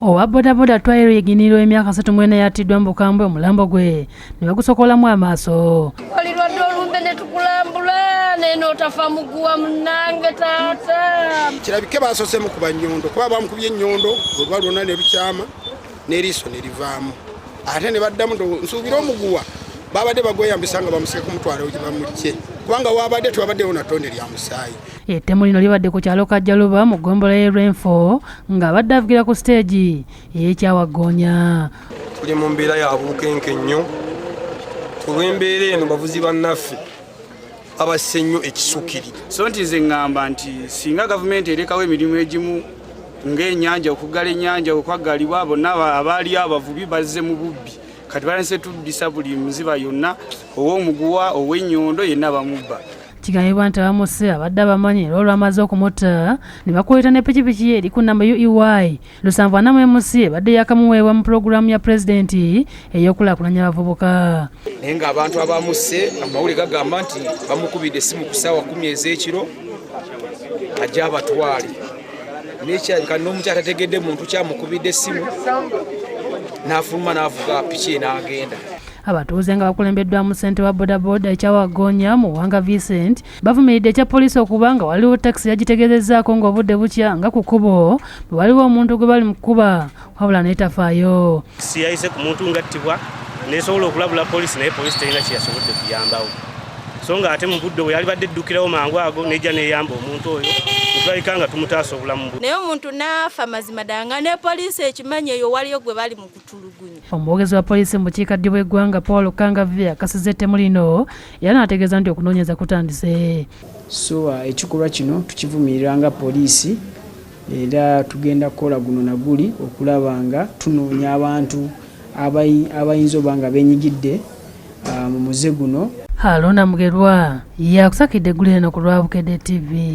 Owa boda twaliro yeginiro emyaka 3 yattiddwa mu bukambwe omulambo gwe ne bagusokolamu amaaso. Walirwadde olumbe ne tukulambula neno tafa muguwa munange taata. Kirabike baasose mu kuba nnyondo kuba bamukubye nnyondo olwa lwonna ne lukyama n'eriiso ne livaamu. Ate ne baddamu nsuubira omuguwa babadde bagweyambisa nga bamuseke ku mutwalo gye bamuggye kubanga wabadde tewabaddewo na ttonde lya musaayi. Ettemu lino libadde ku kyalo Kajjaluba mu ggombolola y'e nga badde avugira ku siteegi ey'ekyawaggoonya. Tuli mu mbeera ya bukenke nnyo olw'embeera eno bavuzi bannaffe abasse nnyo ekisukkiri. So nti nze ŋŋamba nti singa gavumenti erekawo emirimu egimu ng'ennyanja okuggala ennyanja okwaggalibwa bonna abaali abavubi bazze mu bubbi kati balense tuddisa buli muziba yonna ow'omuguwa ow'ennyondo yenna bamubba. Kigambibwa nti abamusse abadde abamanyi era olwamaze okumutta ne bakweta ne pikipiki eri ku nnamba UEY 740 ebadde yakamuweebwa mu pulogulaamu ya pulezidenti ey'okulaakulanya abavubuka. Naye ng'abantu abamusse amawulire gagamba nti bamukubidde essimu ku ssaawa 10 ez'ekiro ajja abatwale. Nekyalika n'omukyala tategedde muntu kyamukubidde essimu n'afuluma n'avuga piki n'agenda. Abatuuze nga bakulembeddwamu ssente wa boda ekyawaggoonya mu Wanga Vincent bavumiridde ekya poliisi okuba nga waliwo takisi yagitegeezezzaako ng'obudde bukya nga ku kkubo bwe waliwo omuntu gwe bali mu kkuba wabula n'etafaayo. Si yayise ku muntu ngattibwa nesobola okulabula poliisi naye poliisi terina kye yasobodde kuyambawo. So nga ate mu budde bwe yali badde eddukirawo mangu ago nejja neeyamba omuntu oyo tulabika nga tumutaasa obulamu bwe. Naye omuntu n'afa mazima danga ne poliisi ekimanyi eyo waliyo gwe bali mu kutulugunya. Omwogezi wa poliisi mu bukiikaddyo bw'eggwanga Paul Kangavve akasizza ettemu lino era n'ategeeza nti okunoonyeza kutandise. So ekikolwa kino tukivumirira nga poliisi era tugenda kukola guno na guli okulaba nga tunoonya abantu abayinza oba nga beenyigidde mu muze guno. Haruna Mugerwa yakusakidde eggulu eno ku lwa Bukedde TV.